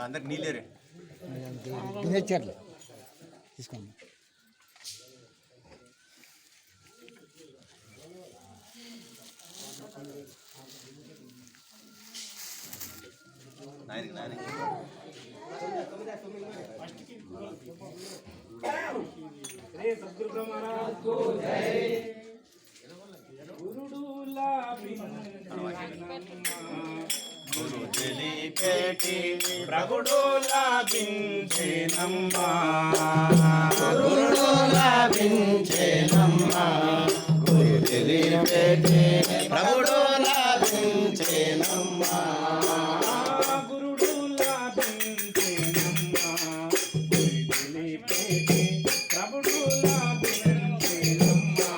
అందరికి నీళ్ళేరే తీసుకోండి. सद्गुरु ब्रह्म महाराज को जय। गुरुडूला गुरु पेटी प्रभुडूला बिंचे नम्मा गुरुडूला बिंचे नम्मा गुरु पेटी प्रभुडूला बिंचे नम्मा गुरुडूला बिंचे नम्मा गुरु पेटी प्रभुडूला बिंचे नम्मा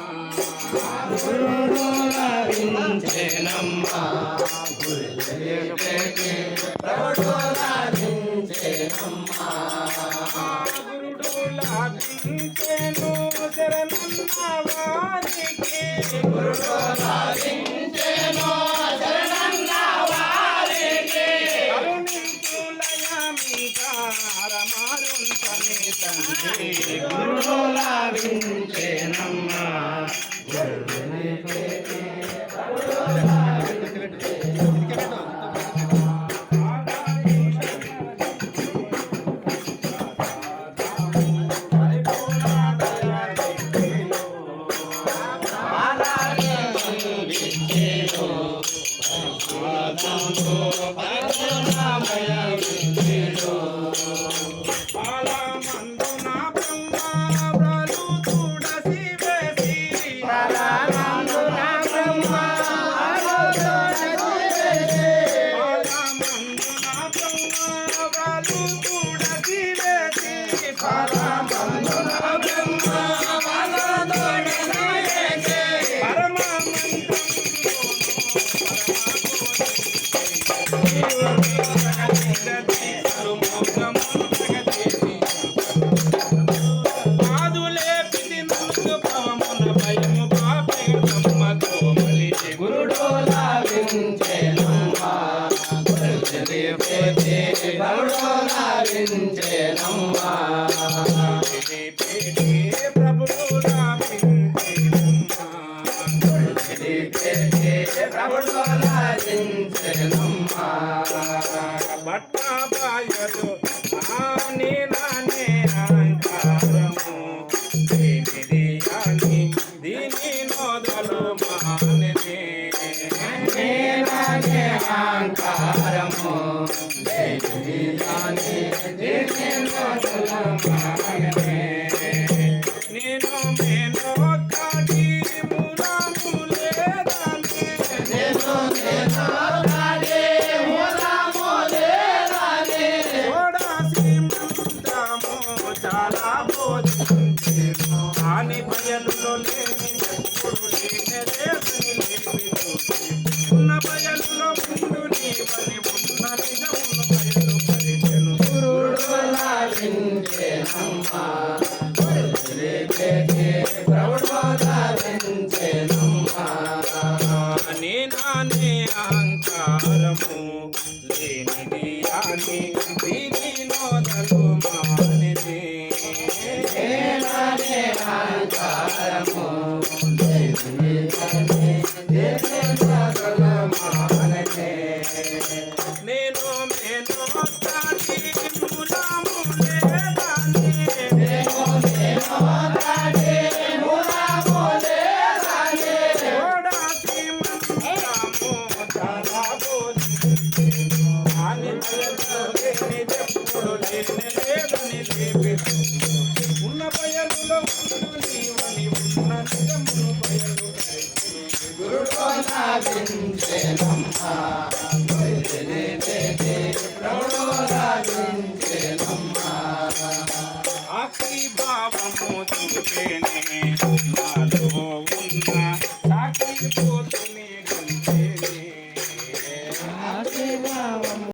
गुरुडूला बिंचे नम्मा प्रभुडूला बिंचे नम्मा गुरुडूला बिंचेनु शरणन्ना वारिके गुरुडूला बिंचेनु शरणन्ना वारिके करुणिंचुलयामि कारमारुं समेतन्ते गुरुडूला बिंचे नम्मा गुरुडूला बिंचे नम्मा प्रभुडूला बिंचे नम्मा प्रभुडूला बिंचे नम्मा प्रभुडूला बिंचे नम्मा बट्टा बायलो आने नाने अहंकारमु देनियानि दीनि नोदलो माने नाने अहंकारमु देनियानि दीनि नोदलो माने नेनो मेनो काटी मुरा मुले दाने नेनो नेनो काटी मुरा मुले दाने थोड़ा सी मंत्रमो చాలా బోధించే ఆని భయలులో లేని పురులేనే లేని ఉన్న భయలులో ముందు నీ పని ఉన్న నిజమున్న భయలు పరిచెను గురుడూలా బించే నమ్మ గురులే పేటే ప్రౌఢ నిరంకారము నేను మేను కాటి మూలము లేదని ఓడాసి మంత్రము చలాబోని అని లేని చెప్పుడు లేని లేదని లేపెట్టు ఉన్న బయలులో ఉండు నీవని ఉన్న నిజమును బయలు ఆఖరి భావము చూపేనే నాలో ఉన్న సాక్షి పోతునే గంటేనే